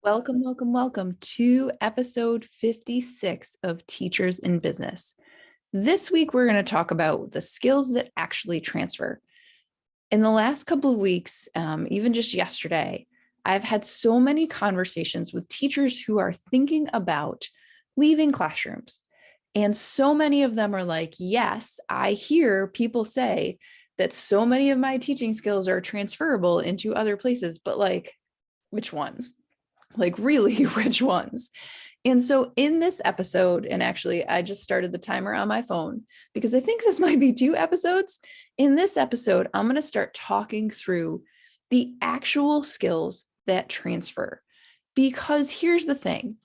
Welcome, welcome, welcome to episode 56 of Teachers in Business. This week, we're going to talk about the skills that actually transfer. In the last couple of weeks, even just yesterday, I've had so many conversations with teachers who are thinking about leaving classrooms. And so many of them are like, yes, I hear people say that so many of my teaching skills are transferable into other places, but like, which ones? Like, really, which ones? And so in this episode, and actually, I just started the timer on my phone because I think this might be 2 episodes. In this episode, I'm going to start talking through the actual skills that transfer. Because here's the thing,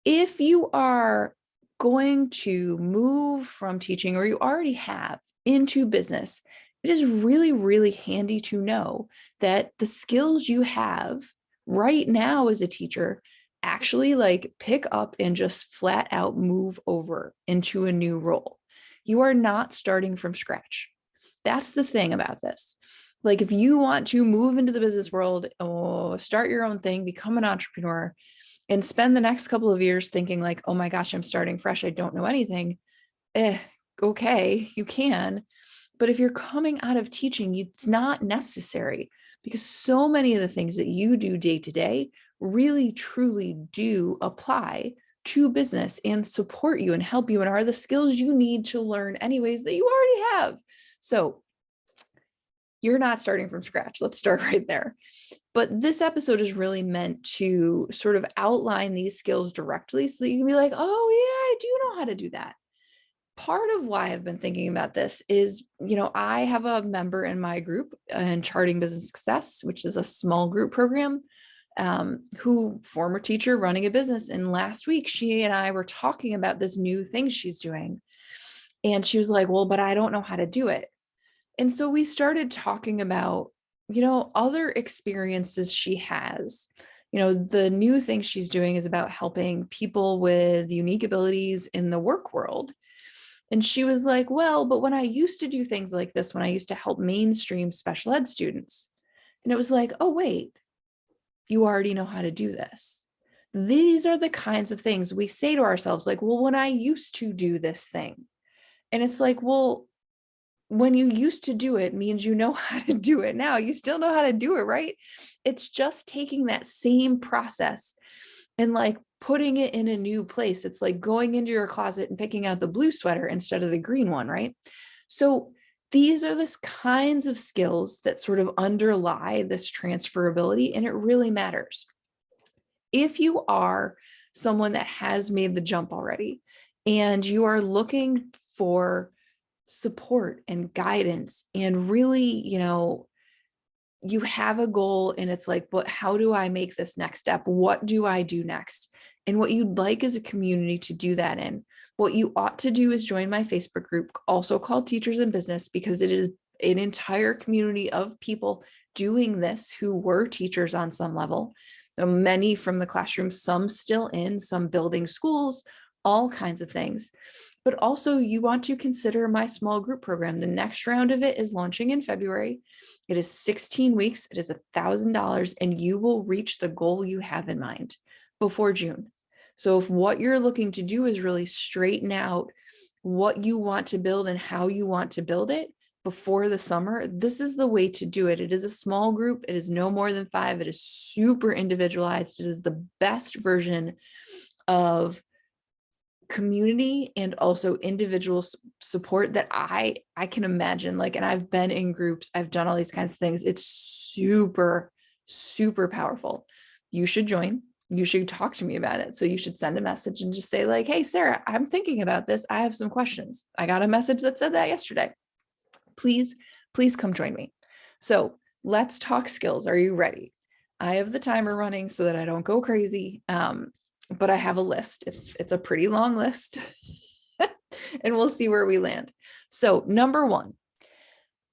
if you are going to move from teaching, or you already have, into business, it is really, really handy to know that the skills you have right now as a teacher actually like pick up and just flat out move over into a new role. You are not starting from scratch. That's the thing about this. Like, if you want to move into the business world or start your own thing, become an entrepreneur, and spend the next couple of years thinking like, oh my gosh, I'm starting fresh, I don't know anything. Okay, you can. But if you're coming out of teaching, it's not necessary, because so many of the things that you do day to day really, truly do apply to business and support you and help you and are the skills you need to learn anyways that you already have. So you're not starting from scratch. Let's start right there. But this episode is really meant to sort of outline these skills directly so that you can be like, oh, yeah, I do know how to do that. Part of why I've been thinking about this is, I have a member in my group in Charting Business Success, which is a small group program, who former teacher running a business. And last week, she and I were talking about this new thing she's doing. And she was like, well, but I don't know how to do it. And so we started talking about, other experiences she has. The new thing she's doing is about helping people with unique abilities in the work world. And she was like, well, but when I used to do things like this, when I used to help mainstream special ed students, and it was like, oh, wait, you already know how to do this. These are the kinds of things we say to ourselves, like, well, when I used to do this thing. And it's like, well, when you used to do it means you know how to do it now. You still know how to do it, right? It's just taking that same process and like putting it in a new place. It's like going into your closet and picking out the blue sweater instead of the green one, right? So these are the kinds of skills that sort of underlie this transferability, and it really matters. If you are someone that has made the jump already and you are looking for support and guidance and really, you have a goal and it's like, but how do I make this next step? What do I do next? And what you'd like is a community to do that in. What you ought to do is join my Facebook group, also called Teachers in Business, because it is an entire community of people doing this who were teachers on some level. Many from the classroom, some still in, some building schools, all kinds of things. But also, you want to consider my small group program. The next round of it is launching in February. It is 16 weeks. It is $1,000, and you will reach the goal you have in mind before June. So if what you're looking to do is really straighten out what you want to build and how you want to build it before the summer, this is the way to do it. It is a small group. It is no more than 5. It is super individualized. It is the best version of community and also individual support that I can imagine. Like, and I've been in groups, I've done all these kinds of things. It's super, super powerful. You should join. You should talk to me about it. So you should send a message and just say like, hey, Sarah, I'm thinking about this. I have some questions. I got a message that said that yesterday. Please come join me. So let's talk skills. Are you ready? I have the timer running so that I don't go crazy. But I have a list. It's a pretty long list and we'll see where we land. So number one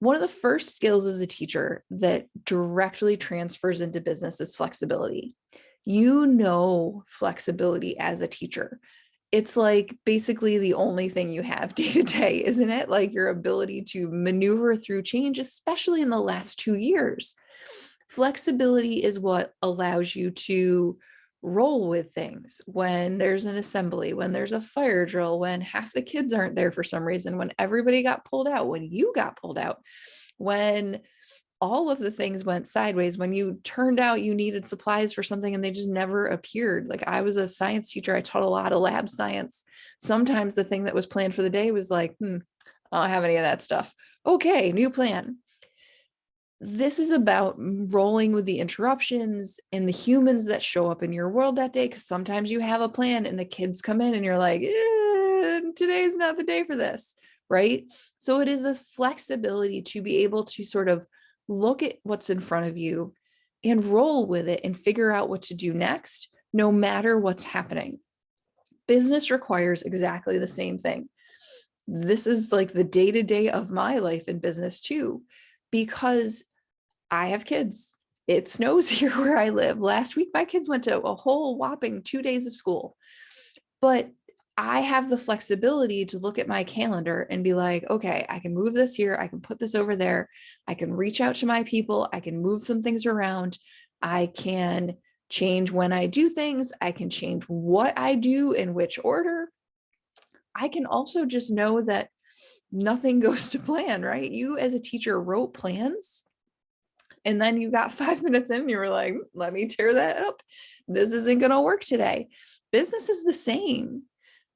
of the first skills as a teacher that directly transfers into business is flexibility. Flexibility as a teacher. It's like basically the only thing you have day to day, isn't it? Like your ability to maneuver through change, especially in the last 2 years. Flexibility is what allows you to roll with things when there's an assembly, when there's a fire drill, when half the kids aren't there for some reason, when everybody got pulled out, when you got pulled out, when all of the things went sideways, when you turned out you needed supplies for something and they just never appeared. Like, I was a science teacher. I taught a lot of lab science. Sometimes the thing that was planned for the day was like, I don't have any of that stuff. Okay, new plan. This is about rolling with the interruptions and the humans that show up in your world that day. Because sometimes you have a plan and the kids come in and you're like, today's not the day for this, right? So it is a flexibility to be able to sort of look at what's in front of you and roll with it and figure out what to do next, no matter what's happening. Business requires exactly the same thing. This is like the day-to-day of my life in business too, because I have kids. It snows here where I live. Last week, my kids went to a whole whopping 2 days of school, but I have the flexibility to look at my calendar and be like, okay, I can move this here. I can put this over there. I can reach out to my people. I can move some things around. I can change when I do things. I can change what I do in which order. I can also just know that nothing goes to plan, right? You as a teacher wrote plans and then you got 5 minutes in and you were like, let me tear that up. This isn't going to work today. Business is the same,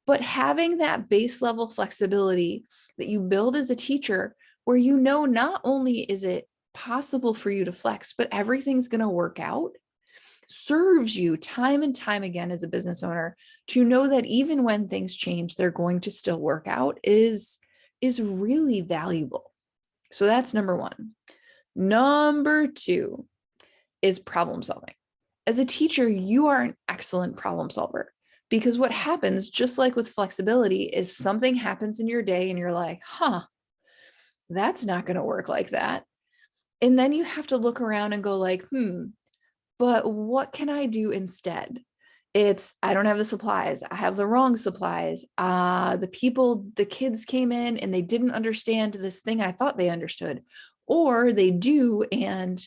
but having that base level flexibility that you build as a teacher, where you know not only is it possible for you to flex, but everything's going to work out, serves you time and time again as a business owner to know that even when things change, they're going to still work out is really valuable. So that's number one. Number two is problem solving. As a teacher, you are an excellent problem solver, because what happens, just like with flexibility, is something happens in your day and you're like, that's not going to work like that. And then you have to look around and go like, but what can I do instead? It's, I don't have the supplies. I have the wrong supplies. The kids came in and they didn't understand this thing I thought they understood, or they do. And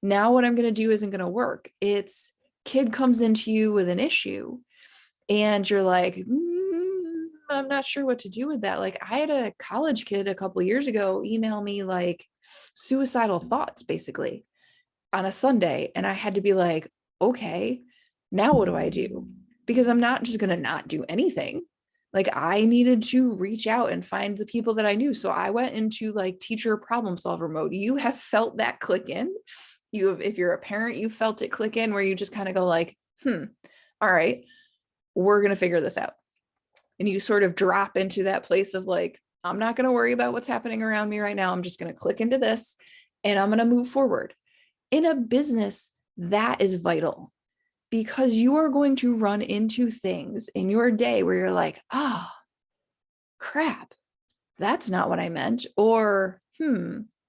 now what I'm going to do isn't going to work. It's kid comes into you with an issue and you're like, I'm not sure what to do with that. Like, I had a college kid a couple of years ago email me like suicidal thoughts basically on a Sunday. And I had to be like, okay, now what do I do? Because I'm not just going to not do anything. Like, I needed to reach out and find the people that I knew. So I went into like teacher problem solver mode. You have felt that click in. If you're a parent, you felt it click in where you just kind of go like, all right, we're going to figure this out. And you sort of drop into that place of like, I'm not going to worry about what's happening around me right now. I'm just going to click into this and I'm going to move forward. In a business, that is vital, because you are going to run into things in your day where you're like, crap, that's not what I meant. Or,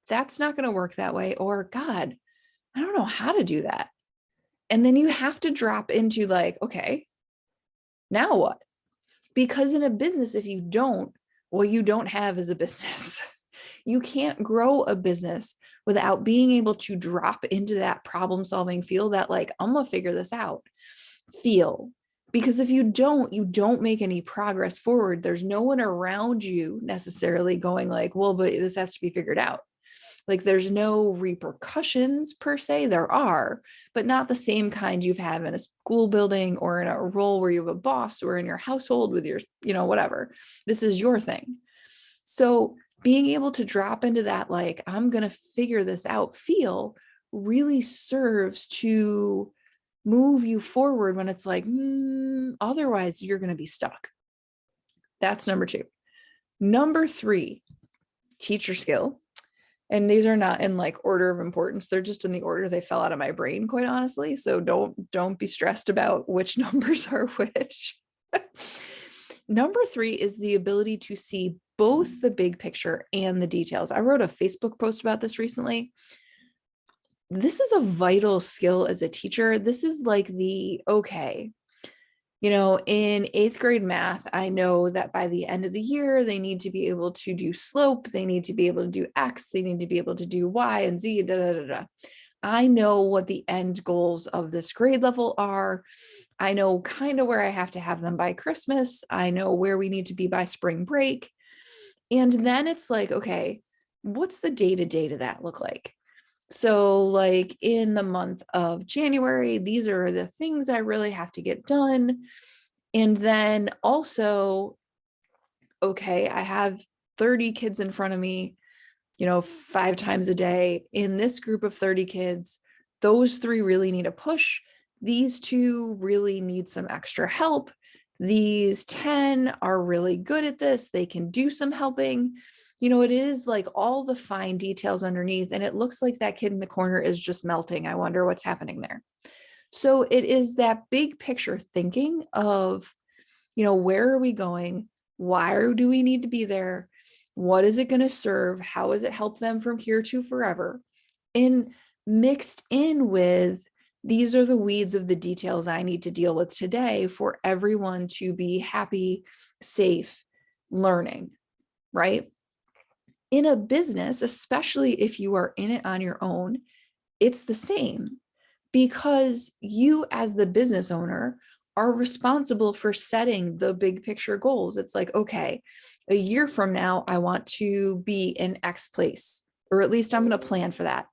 that's not going to work that way. Or, God, I don't know how to do that. And then you have to drop into like, okay, now what? Because in a business, if you don't, what you don't have is a business. You can't grow a business without being able to drop into that problem solving feel, that like, I'm going to figure this out feel. Because if you don't make any progress forward. There's no one around you necessarily going like, well, but this has to be figured out. Like, there's no repercussions per se. There are, but not the same kind you've had in a school building or in a role where you have a boss, or in your household with your, whatever. This is your thing. So being able to drop into that, like, I'm going to figure this out feel really serves to move you forward when it's like, otherwise you're going to be stuck. That's number two. Number three, teacher skill. And these are not in like order of importance. They're just in the order they fell out of my brain, quite honestly. So don't be stressed about which numbers are which. Number three is the ability to see both the big picture and the details. I wrote a Facebook post about this recently. This is a vital skill as a teacher. This is like in 8th grade math, I know that by the end of the year, they need to be able to do slope. They need to be able to do X. They need to be able to do Y and Z, I know what the end goals of this grade level are. I know kind of where I have to have them by Christmas. I know where we need to be by spring break. And then it's like, okay, what's the day to day to that look like? So, like in the month of January, these are the things I really have to get done. And then also, okay, I have 30 kids in front of me, 5 times a day. In this group of 30 kids, those 3 really need a push. These 2 really need some extra help. These 10 are really good at this. They can do some helping. It is like all the fine details underneath, and it looks like that kid in the corner is just melting. I wonder what's happening there. So it is that big picture thinking of, where are we going? Why do we need to be there? What is it going to serve? How does it help them from here to forever? And mixed in with, these are the weeds of the details I need to deal with today for everyone to be happy, safe, learning, right? In a business, especially if you are in it on your own, it's the same, because you as the business owner are responsible for setting the big picture goals. It's like, okay, a year from now, I want to be in X place, or at least I'm going to plan for that.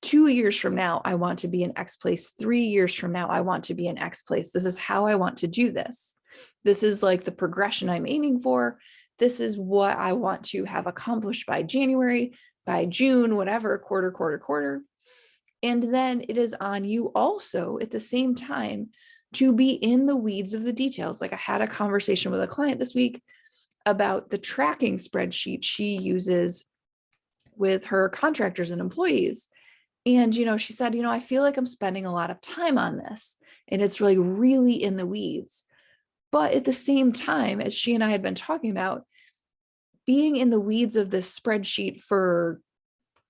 2 years from now, I want to be in X place. 3 years from now, I want to be in X place. This is how I want to do this. This is like the progression I'm aiming for. This is what I want to have accomplished by January, by June, whatever, quarter. And then it is on you also at the same time to be in the weeds of the details. Like I had a conversation with a client this week about the tracking spreadsheet she uses with her contractors and employees. And, she said, I feel like I'm spending a lot of time on this, and it's like really in the weeds. But at the same time, as she and I had been talking about, being in the weeds of this spreadsheet for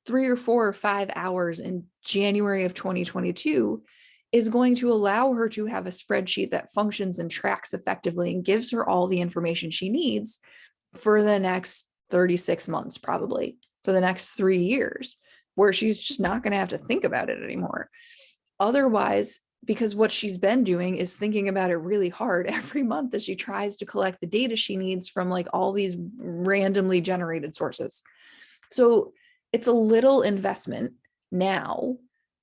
3 or 4 or 5 hours in January of 2022 is going to allow her to have a spreadsheet that functions and tracks effectively and gives her all the information she needs for the next 36 months, probably for the next 3 years, where she's just not going to have to think about it anymore. Otherwise, because what she's been doing is thinking about it really hard every month as she tries to collect the data she needs from like all these randomly generated sources. So it's a little investment now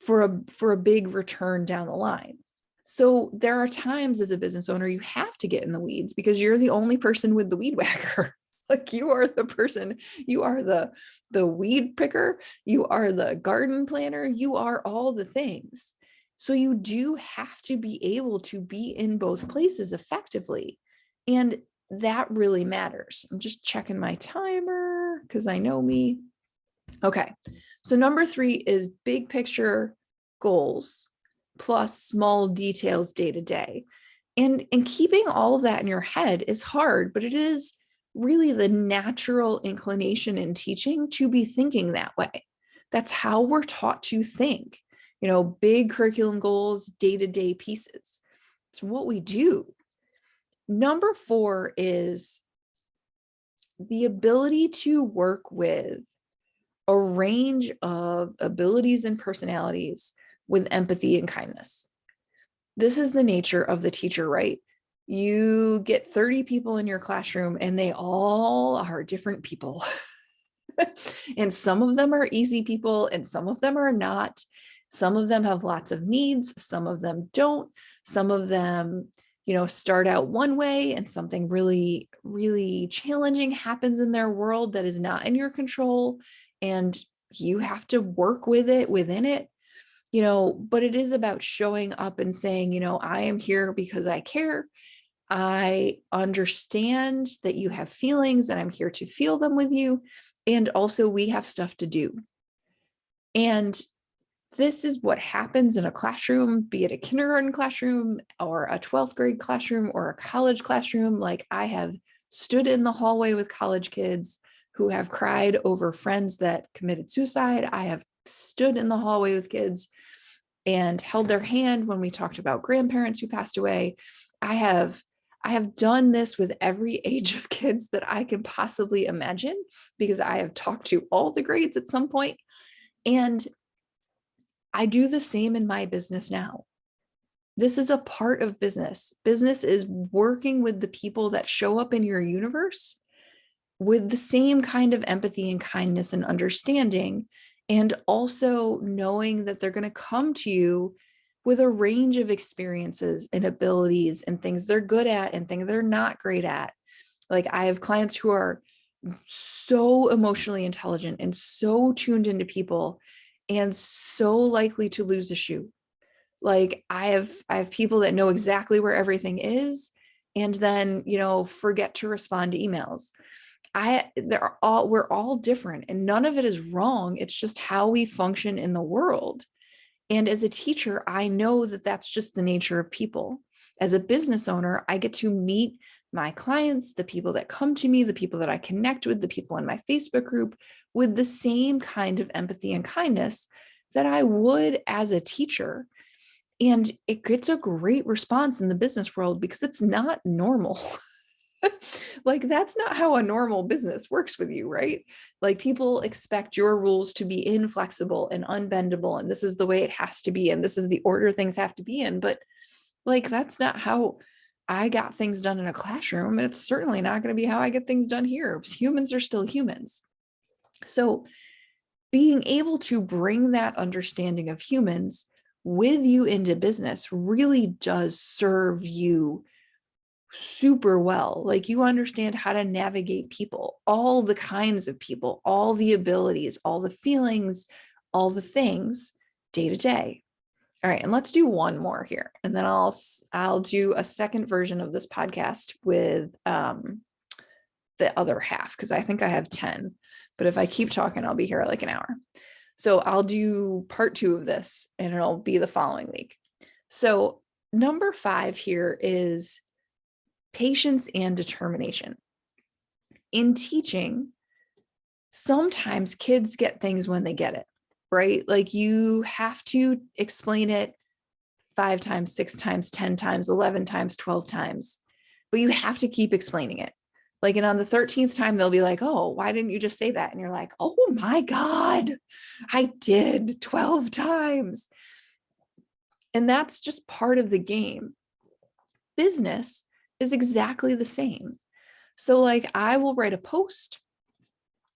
for a big return down the line. So there are times as a business owner, you have to get in the weeds because you're the only person with the weed whacker. Like you are the person, you are the weed picker, you are the garden planner, you are all the things. So you do have to be able to be in both places effectively. And that really matters. I'm just checking my timer because I know me. Okay, so number 3 is big picture goals plus small details day to day. And keeping all of that in your head is hard, but it is really the natural inclination in teaching to be thinking that way. That's how we're taught to think, big curriculum goals, day to day pieces. It's what we do. Number 4 is the ability to work with a range of abilities and personalities with empathy and kindness. This is the nature of the teacher, right? You get 30 people in your classroom and they all are different people. And some of them are easy people and some of them are not. Some of them have lots of needs. Some of them don't. Some of them, start out one way and something really, really challenging happens in their world that is not in your control. And you have to work with it within it, but it is about showing up and saying, I am here because I care. I understand that you have feelings and I'm here to feel them with you. And also we have stuff to do. And this is what happens in a classroom, be it a kindergarten classroom or a 12th grade classroom or a college classroom. Like I have stood in the hallway with college kids who have cried over friends that committed suicide. I have stood in the hallway with kids and held their hand when we talked about grandparents who passed away. I have done this with every age of kids that I can possibly imagine because I have talked to all the grades at some point. And I do the same in my business now. This is a part of business. Business is working with the people that show up in your universe with the same kind of empathy and kindness and understanding, and also knowing that they're going to come to you with a range of experiences and abilities and things they're good at and things they're not great at. Like I have clients who are so emotionally intelligent and so tuned into people and so likely to lose a shoe. Like I have people that know exactly where everything is and then, forget to respond to emails. We're all different and none of it is wrong. It's just how we function in the world. And as a teacher, I know that that's just the nature of people. As a business owner, I get to meet my clients, the people that come to me, the people that I connect with, the people in my Facebook group with the same kind of empathy and kindness that I would as a teacher. And it gets a great response in the business world because it's not normal. Like that's not how a normal business works with you, right? Like people expect your rules to be inflexible and unbendable, and this is the way it has to be, and this is the order things have to be in. But like that's not how I got things done in a classroom. And it's certainly not going to be how I get things done here. Humans are still humans. So being able to bring that understanding of humans with you into business really does serve you super well. Like you understand how to navigate people, all the kinds of people, all the abilities, all the feelings, all the things day to day. All right, and let's do one more here, and then I'll do a second version of this podcast with the other half because I think I have 10. But if I keep talking, I'll be here like an hour. So I'll do part 2 of this, and it'll be the following week. So number 5 here is patience and determination. In teaching, sometimes kids get things when they get it, right? Like you have to explain it 5 times, 6 times, 10 times, 11 times, 12 times, but you have to keep explaining it. Like, and on the 13th time, they'll be like, oh, why didn't you just say that? And you're like, oh my God, I did 12 times. And that's just part of the game. Business is exactly the same. So like I will write a post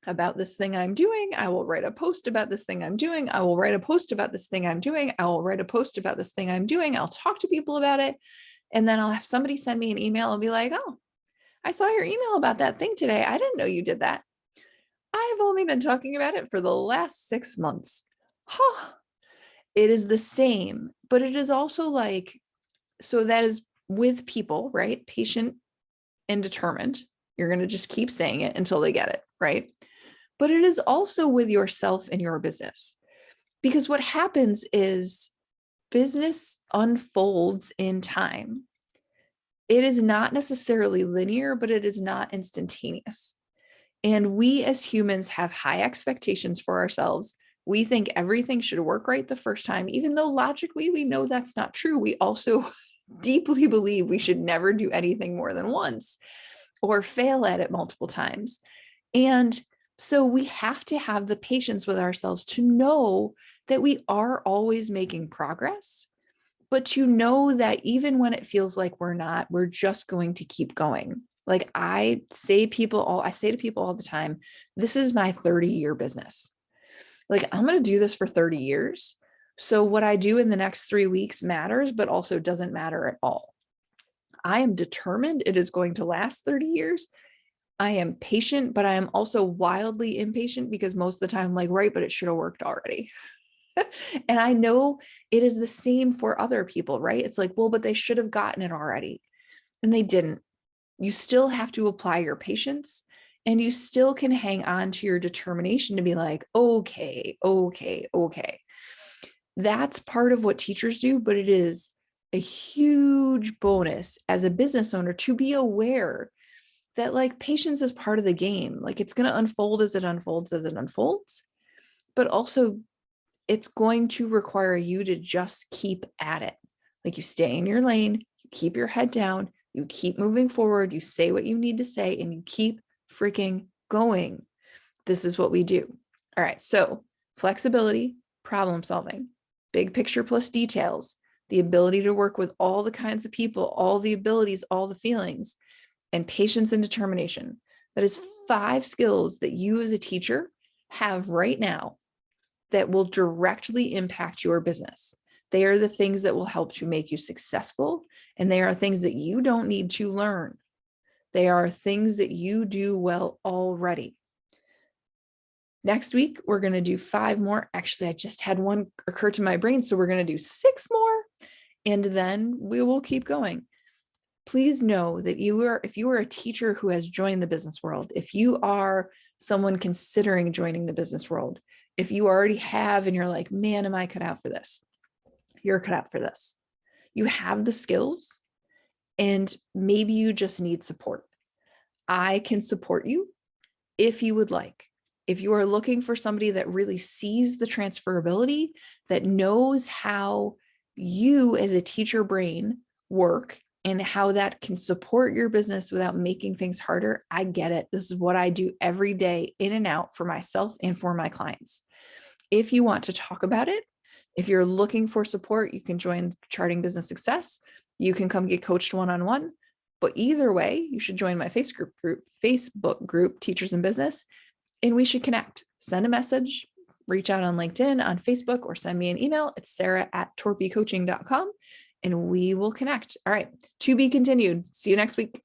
about this thing I'm doing. I will write a post about this thing I'm doing. I will write a post about this thing I'm doing. I will write a post about this thing I'm doing. I'll talk to people about it. And then I'll have somebody send me an email and be like, oh, I saw your email about that thing today. I didn't know you did that. I've only been talking about it for the last 6 months. Huh. It is the same, but it is also like, so that is with people, right? Patient and determined. You're going to just keep saying it until they get it, right? But it is also with yourself and your business. Because what happens is business unfolds in time. It is not necessarily linear, but it is not instantaneous. And we as humans have high expectations for ourselves. We think everything should work right the first time, even though logically we know that's not true. We also deeply believe we should never do anything more than once or fail at it multiple times. And so we have to have the patience with ourselves to know that we are always making progress, but to know that even when it feels like we're not, we're just going to keep going. Like I say to people all the time, this is my 30-year business. Like I'm going to do this for 30 years. So what I do in the next 3 weeks matters, but also doesn't matter at all. I am determined it is going to last 30 years. I am patient, but I am also wildly impatient because most of the time I'm like, right, but it should have worked already. And I know it is the same for other people, right? It's like, well, but they should have gotten it already. And they didn't. You still have to apply your patience and you still can hang on to your determination to be like, okay. That's part of what teachers do, but it is a huge bonus as a business owner to be aware that like patience is part of the game. Like it's going to unfold as it unfolds, but also it's going to require you to just keep at it. Like you stay in your lane, you keep your head down, you keep moving forward, you say what you need to say, and you keep freaking going. This is what we do. All right. So flexibility, problem solving. big picture plus details, the ability to work with all the kinds of people, all the abilities, all the feelings, and patience and determination. That is 5 skills that you as a teacher have right now that will directly impact your business. They are the things that will help to make you successful, and they are things that you don't need to learn. They are things that you do well already. Next week, we're going to do 5 more. Actually, I just had one occur to my brain, so we're going to do 6 more, and then we will keep going. Please know that if you are a teacher who has joined the business world, if you are someone considering joining the business world, if you already have and you're like, man, am I cut out for this? You're cut out for this. You have the skills, and maybe you just need support. I can support you if you would like. If you are looking for somebody that really sees the transferability, that knows how you as a teacher brain work and how that can support your business without making things harder, I get it. This is what I do every day, in and out, for myself and for my clients. If you want to talk about it, if you're looking for support, you can join Charting Business Success. You can come get coached one-on-one. But either way, you should join my Facebook group, Teachers in Business, and we should connect. Send a message, reach out on LinkedIn, on Facebook, or send me an email. It's sarah@torpycoaching.com, and we will connect. All right, to be continued. See you next week.